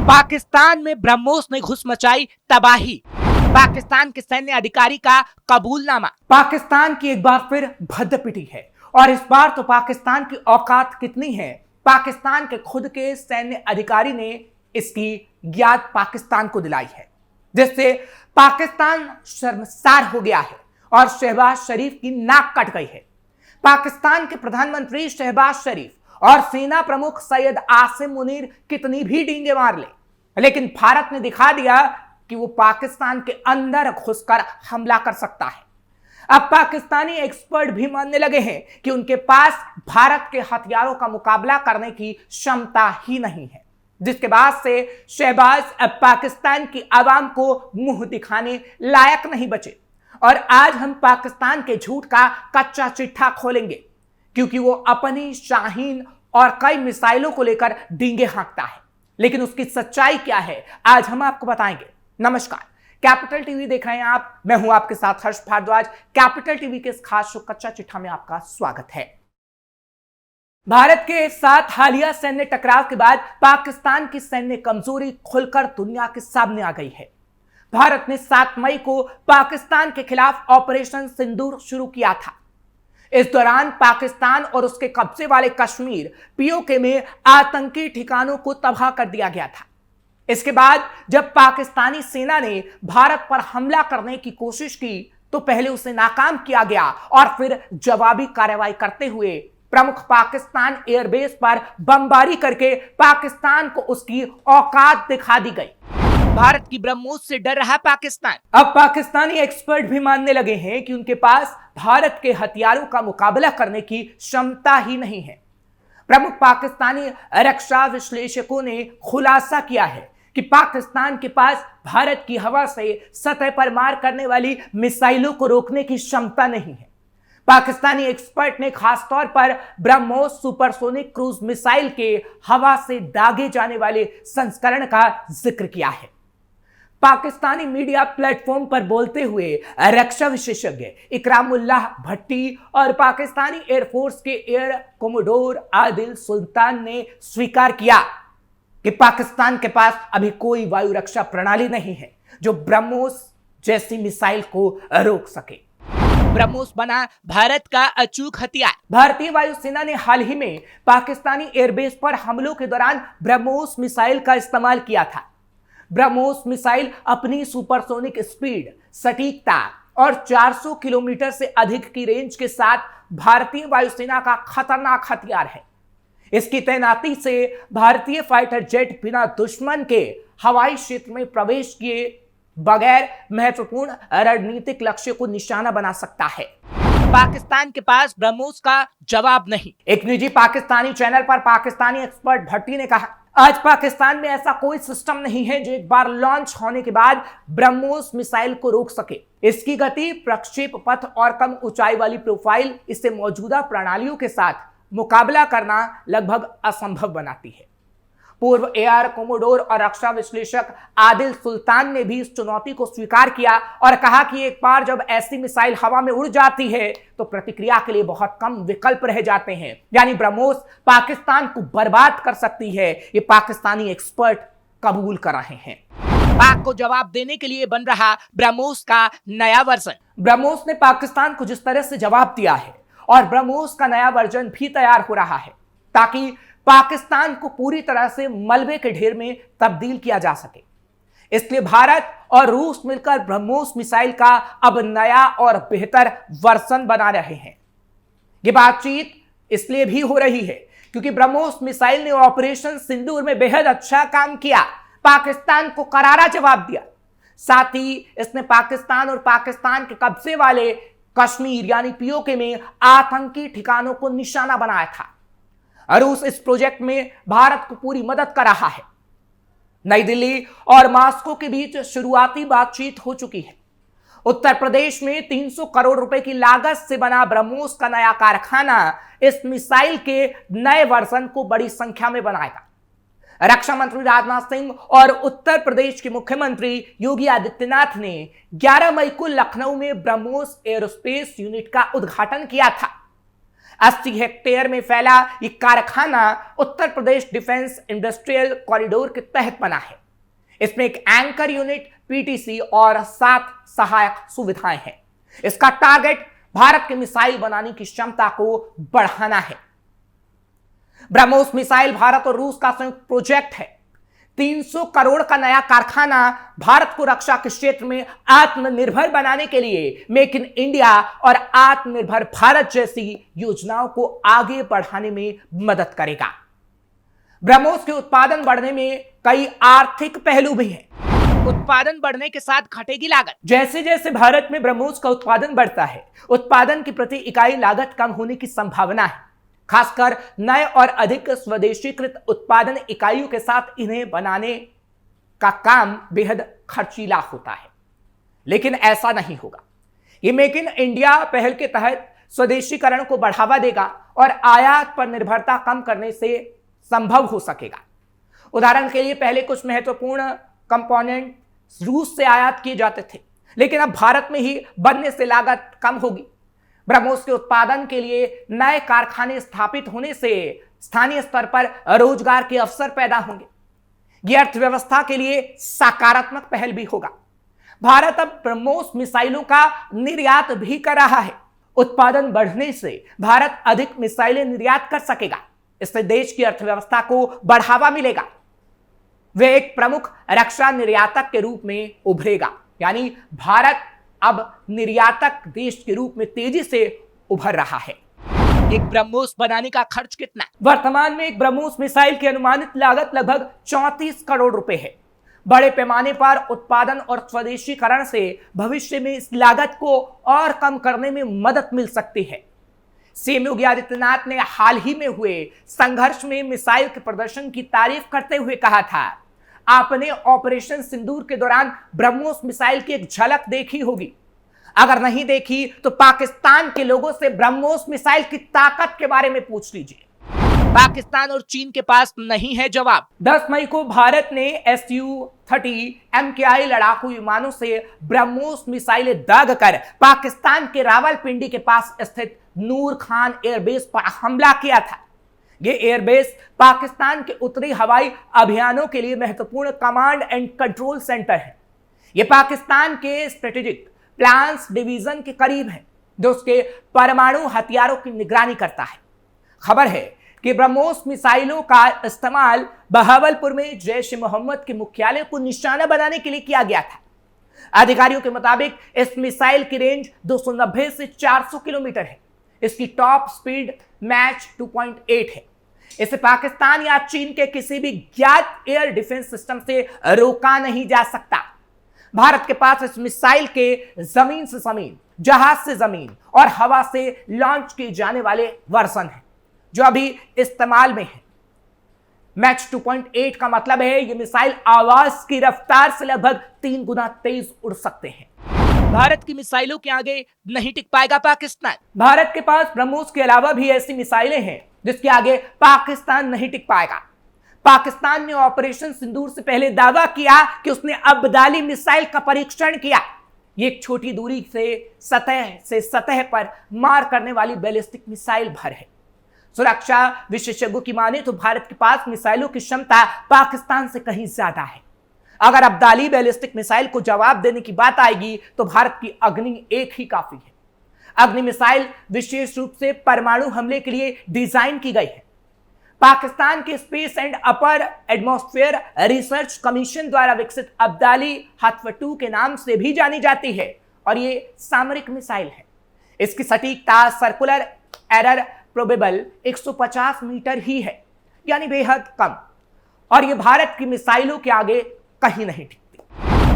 पाकिस्तान में ब्रह्मोस ने घुस मचाई तबाही। पाकिस्तान के सैन्य अधिकारी का कबूलनामा। पाकिस्तान की एक बार फिर भद्द पिटी है और इस बार तो पाकिस्तान की औकात कितनी है, पाकिस्तान के खुद के सैन्य अधिकारी ने इसकी याद पाकिस्तान को दिलाई है, जिससे पाकिस्तान शर्मसार हो गया है और शहबाज शरीफ की नाक कट गई है। पाकिस्तान के प्रधानमंत्री शहबाज शरीफ और सेना प्रमुख सैयद आसिम मुनीर कितनी भी डींगे मार ले, लेकिन भारत ने दिखा दिया कि वो पाकिस्तान के अंदर घुसकर हमला कर सकता है। अब पाकिस्तानी एक्सपर्ट भी मानने लगे हैं कि उनके पास भारत के हथियारों का मुकाबला करने की क्षमता ही नहीं है, जिसके बाद से शहबाज अब पाकिस्तान की आवाम को मुंह दिखाने लायक नहीं बचे। और आज हम पाकिस्तान के झूठ का कच्चा चिट्ठा खोलेंगे, क्योंकि वो अपनी शाहीन और कई मिसाइलों को लेकर डींगे हाँकता है, लेकिन उसकी सच्चाई क्या है आज हम आपको बताएंगे। नमस्कार, कैपिटल टीवी देख रहे हैं आप, मैं हूं आपके साथ हर्ष भारद्वाज। कैपिटल टीवी के इस खास शो कच्चा चिट्ठा में आपका स्वागत है। भारत के साथ हालिया सैन्य टकराव के बाद पाकिस्तान की सैन्य कमजोरी खुलकर दुनिया के सामने आ गई है। भारत ने 7 मई को पाकिस्तान के खिलाफ ऑपरेशन सिंदूर शुरू किया था। इस दौरान पाकिस्तान और उसके कब्जे वाले कश्मीर पीओके में आतंकी ठिकानों को तबाह कर दिया गया था। इसके बाद जब पाकिस्तानी सेना ने भारत पर हमला करने की कोशिश की तो पहले उसे नाकाम किया गया और फिर जवाबी कार्रवाई करते हुए प्रमुख पाकिस्तान एयरबेस पर बमबारी करके पाकिस्तान को उसकी औकात दिखा दी गई। भारत की ब्रह्मोस से डर रहा पाकिस्तान। अब पाकिस्तानी एक्सपर्ट भी मानने लगे हैं कि उनके पास भारत के हथियारों का मुकाबला करने की क्षमता ही नहीं है। प्रमुख पाकिस्तानी रक्षा विश्लेषकों ने खुलासा किया है कि पाकिस्तान के पास भारत की हवा से सतह पर मार करने वाली मिसाइलों को रोकने की क्षमता नहीं है। पाकिस्तानी एक्सपर्ट ने खासतौर पर ब्रह्मोस सुपरसोनिक क्रूज मिसाइल के हवा से दागे जाने वाले संस्करण का जिक्र किया है। पाकिस्तानी मीडिया प्लेटफॉर्म पर बोलते हुए रक्षा विशेषज्ञ इकरामुल्लाह भट्टी और पाकिस्तानी एयरफोर्स के एयर कोमोडोर आदिल सुल्तान ने स्वीकार किया कि पाकिस्तान के पास अभी कोई वायु रक्षा प्रणाली नहीं है जो ब्रह्मोस जैसी मिसाइल को रोक सके। ब्रह्मोस बना भारत का अचूक हथियार। भारतीय वायुसेना ने हाल ही में पाकिस्तानी एयरबेस पर हमलों के दौरान ब्रह्मोस मिसाइल का इस्तेमाल किया था। ब्रह्मोस मिसाइल अपनी सुपरसोनिक स्पीड, सटीकता और 400 किलोमीटर से अधिक की रेंज के साथ भारतीय वायुसेना का खतरनाक हथियार है। इसकी तैनाती से भारतीय फाइटर जेट बिना दुश्मन के हवाई क्षेत्र में प्रवेश किए बगैर महत्वपूर्ण रणनीतिक लक्ष्य को निशाना बना सकता है। पाकिस्तान के पास ब्रह्मोस का जवाब नहीं। एक निजी पाकिस्तानी चैनल पर पाकिस्तानी एक्सपर्ट भट्टी ने कहा, आज पाकिस्तान में ऐसा कोई सिस्टम नहीं है जो एक बार लॉन्च होने के बाद ब्रह्मोस मिसाइल को रोक सके। इसकी गति, प्रक्षेप पथ और कम ऊंचाई वाली प्रोफाइल इसे मौजूदा प्रणालियों के साथ मुकाबला करना लगभग असंभव बनाती है। पूर्व एयर कोमोडोर और रक्षा विश्लेषक आदिल सुल्तान ने भी इस चुनौती को स्वीकार किया और कहा कि एक बार जब ऐसी मिसाइल हवा में उड़ जाती है तो प्रतिक्रिया के लिए बहुत कम विकल्प रह जाते हैं, यानी ब्रह्मोस पाकिस्तान को बर्बाद कर सकती है। ये पाकिस्तानी एक्सपर्ट कबूल कर रहे हैं। पाक को जवाब देने के लिए बन रहा ब्रह्मोस का नया वर्जन। ब्रह्मोस ने पाकिस्तान को जिस तरह से जवाब दिया है और ब्रह्मोस का नया वर्जन भी तैयार हो रहा है ताकि पाकिस्तान को पूरी तरह से मलबे के ढेर में तब्दील किया जा सके। इसलिए भारत और रूस मिलकर ब्रह्मोस मिसाइल का अब नया और बेहतर वर्जन बना रहे हैं। यह बातचीत इसलिए भी हो रही है क्योंकि ब्रह्मोस मिसाइल ने ऑपरेशन सिंदूर में बेहद अच्छा काम किया, पाकिस्तान को करारा जवाब दिया। साथ ही इसने पाकिस्तान और पाकिस्तान के कब्जे वाले कश्मीर यानी पीओके में आतंकी ठिकानों को निशाना बनाया था। रूस इस प्रोजेक्ट में भारत को पूरी मदद कर रहा है। नई दिल्ली और मॉस्को के बीच शुरुआती बातचीत हो चुकी है। उत्तर प्रदेश में 300 करोड़ रुपए की लागत से बना ब्रह्मोस का नया कारखाना इस मिसाइल के नए वर्जन को बड़ी संख्या में बनाएगा। रक्षा मंत्री राजनाथ सिंह और उत्तर प्रदेश के मुख्यमंत्री योगी आदित्यनाथ ने 11 मई को लखनऊ में ब्रह्मोस एयरोस्पेस यूनिट का उद्घाटन किया था। 80 हेक्टेयर में फैला ये कारखाना Uttar Pradesh defence industrial corridor के तहत बना है। इसमें एक एंकर यूनिट, पीटीसी और 7 सहायक सुविधाएं हैं। इसका टारगेट भारत के मिसाइल बनाने की क्षमता को बढ़ाना है। ब्रह्मोस मिसाइल भारत और रूस का संयुक्त प्रोजेक्ट है। 300 करोड़ का नया कारखाना भारत को रक्षा के क्षेत्र में आत्मनिर्भर बनाने के लिए मेक इन इंडिया और आत्मनिर्भर भारत जैसी योजनाओं को आगे बढ़ाने में मदद करेगा। ब्रह्मोस के उत्पादन बढ़ने में कई आर्थिक पहलू भी हैं। उत्पादन बढ़ने के साथ घटेगी लागत। जैसे जैसे भारत में ब्रह्मोस का उत्पादन बढ़ता है, उत्पादन की प्रति इकाई लागत कम होने की संभावना है। खासकर नए और अधिक स्वदेशीकृत उत्पादन इकाइयों के साथ इन्हें बनाने का काम बेहद खर्चीला होता है, लेकिन ऐसा नहीं होगा। ये मेक इन इंडिया पहल के तहत स्वदेशीकरण को बढ़ावा देगा और आयात पर निर्भरता कम करने से संभव हो सकेगा। उदाहरण के लिए पहले कुछ महत्वपूर्ण कंपोनेंट रूस से आयात किए जाते थे, लेकिन अब भारत में ही बनने से लागत कम होगी। ब्रह्मोस के उत्पादन के लिए नए कारखाने स्थापित होने से स्थानीय स्तर पर रोजगार के अवसर पैदा होंगे। यह अर्थव्यवस्था के लिए सकारात्मक पहल भी होगा। भारत अब ब्रह्मोस मिसाइलों का निर्यात भी कर रहा है। उत्पादन बढ़ने से भारत अधिक मिसाइलें निर्यात कर सकेगा। इससे देश की अर्थव्यवस्था को बढ़ावा मिलेगा। वे एक प्रमुख रक्षा निर्यातक के रूप में उभरेगा, यानी भारत अब निर्यातक देश के रूप में तेजी से उभर रहा है। एक ब्रह्मोस बनाने का खर्च कितना? वर्तमान में एक ब्रह्मोस मिसाइल की अनुमानित लागत लगभग 34 करोड़ रुपए है। बड़े पैमाने पर उत्पादन और स्वदेशीकरण से भविष्य में इस लागत को और कम करने में मदद मिल सकती है। सीएम योगी आदित्यनाथ ने हाल ही में हुए संघर्ष में मिसाइल के प्रदर्शन की तारीफ करते हुए कहा था, आपने ऑपरेशन सिंदूर के दौरान ब्रह्मोस मिसाइल की एक झलक देखी होगी। अगर नहीं देखी तो पाकिस्तान के लोगों से ब्रह्मोस मिसाइल की ताकत के बारे में पूछ लीजिए। पाकिस्तान और चीन के पास नहीं है जवाब। 10 मई को भारत ने Su-30 MKI लड़ाकू विमानों से ब्रह्मोस मिसाइलें दाग कर पाकिस्तान के रावलपिंडी के पास स्थित नूर खान एयरबेस पर हमला किया था। ये एयरबेस पाकिस्तान के उत्तरी हवाई अभियानों के लिए महत्वपूर्ण कमांड एंड कंट्रोल सेंटर है। यह पाकिस्तान के स्ट्रेटेजिक प्लान्स डिवीजन के करीब है, जो उसके परमाणु हथियारों की निगरानी करता है। खबर है कि ब्रह्मोस मिसाइलों का इस्तेमाल बहावलपुर में जैश ए मोहम्मद के मुख्यालय को निशाना बनाने के लिए किया गया था। अधिकारियों के मुताबिक इस मिसाइल की रेंज 290 से 400 किलोमीटर है। इसकी टॉप स्पीड मैच 2.8 है। इसे पाकिस्तान या चीन के किसी भी ज्ञात एयर डिफेंस सिस्टम से रोका नहीं जा सकता। भारत के पास इस मिसाइल के जमीन से जमीन, जहाज से जमीन और हवा से लॉन्च किए जाने वाले वर्जन हैं, जो अभी इस्तेमाल में है। मैच 2.8 का मतलब है यह मिसाइल आवाज की रफ्तार से लगभग 3 गुना तेज उड़ सकते हैं। भारत की मिसाइलों के आगे नहीं टिक पाएगा पाकिस्तान। भारत के पास ब्रह्मोस के अलावा भी ऐसी मिसाइलें हैं जिसके आगे पाकिस्तान नहीं टिक पाएगा। पाकिस्तान ने ऑपरेशन सिंदूर से पहले दावा किया कि उसने अब्दाली मिसाइल का परीक्षण किया। ये एक छोटी दूरी से सतह पर मार करने वाली बैलिस्टिक मिसाइल भर है। सुरक्षा विशेषज्ञों की माने तो भारत के पास मिसाइलों की क्षमता पाकिस्तान से कहीं ज्यादा है। अगर अब्दाली बैलिस्टिक मिसाइल को जवाब देने की बात आएगी तो भारत की अग्नि 1 ही काफी है। अग्नि मिसाइल विशेष रूप से परमाणु हमले के लिए डिजाइन की गई है। पाकिस्तान के space and upper atmosphere research commission द्वारा विकसित अब्दाली हथवटू के नाम से भी जानी जाती है और ये सामरिक मिसाइल है। इसकी सटीकता सर्कुलर एरर प्रोबेबल 150 मीटर ही है, यानी बेहद कम, और ये भारत की मिसाइलों के आगे कहीं नहीं टिकती।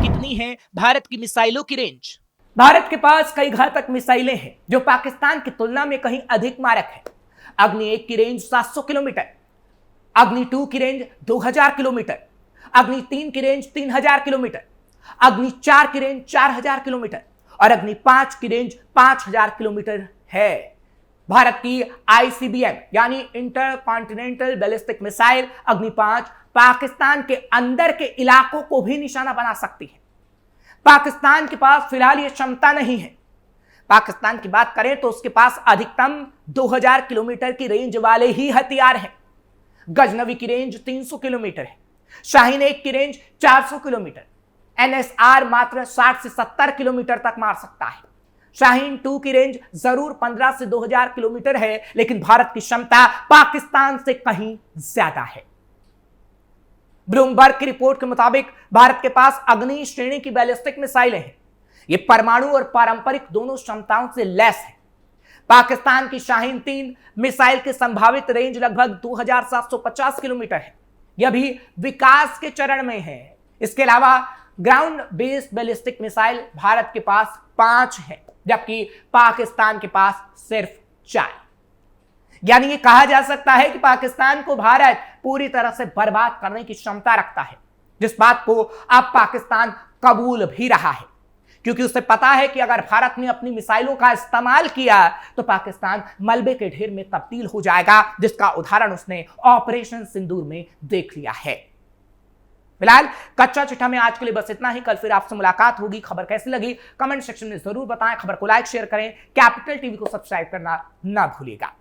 कितनी है भारत की मिसाइलों की रेंज? भारत के पास कई घातक मिसाइलें हैं जो पाकिस्तान की तुलना में कहीं अधिक मारक है। अग्नि 1 की रेंज 700 किलोमीटर, अग्नि 2 की रेंज 2000 किलोमीटर, अग्नि 3 की रेंज 3000 किलोमीटर, अग्नि 4 की रेंज 4000 किलोमीटर और अग्नि 5 की रेंज 5000 किलोमीटर है। भारत की ICBM यानी इंटर कॉन्टिनेंटल बैलिस्टिक मिसाइल अग्नि 5 पाकिस्तान के अंदर के इलाकों को भी निशाना बना सकती है। पाकिस्तान के पास फिलहाल यह क्षमता नहीं है। पाकिस्तान की बात करें तो उसके पास अधिकतम 2000 किलोमीटर की रेंज वाले ही हथियार हैं। गजनवी की रेंज 300 किलोमीटर है, शाहीन 1 की रेंज 400 किलोमीटर, एनएसआर मात्र 60 से 70 किलोमीटर तक मार सकता है। शाहीन 2 की रेंज जरूर 15 से 2000 किलोमीटर है, लेकिन भारत की क्षमता पाकिस्तान से कहीं ज्यादा है। ब्लूमबर्ग की रिपोर्ट के मुताबिक भारत के पास अग्नि श्रेणी की बैलिस्टिक मिसाइलें हैं। ये परमाणु और पारंपरिक दोनों क्षमताओं से लैस है। पाकिस्तान की शाहीन 3 मिसाइल की संभावित रेंज लगभग 2750 किलोमीटर है। यह भी विकास के चरण में है। इसके अलावा ground based ballistic missile Bharat के पास 5 है, जबकि पाकिस्तान के पास सिर्फ 4। यानी ये कहा जा सकता है कि पाकिस्तान को भारत पूरी तरह से बर्बाद करने की क्षमता रखता है, जिस बात को अब पाकिस्तान कबूल भी रहा है, क्योंकि उसे पता है कि अगर भारत ने अपनी मिसाइलों का इस्तेमाल किया तो पाकिस्तान मलबे के ढेर में तब्दील हो जाएगा, जिसका उदाहरण उसने ऑपरेशन सिंदूर में देख लिया है। फिलहाल कच्चा चिट्ठा में आज के लिए बस इतना ही। कल फिर आपसे मुलाकात होगी। खबर कैसी लगी कमेंट सेक्शन में जरूर बताएं। खबर को लाइक शेयर करें। कैपिटल टीवी को सब्सक्राइब करना ना भूलिएगा।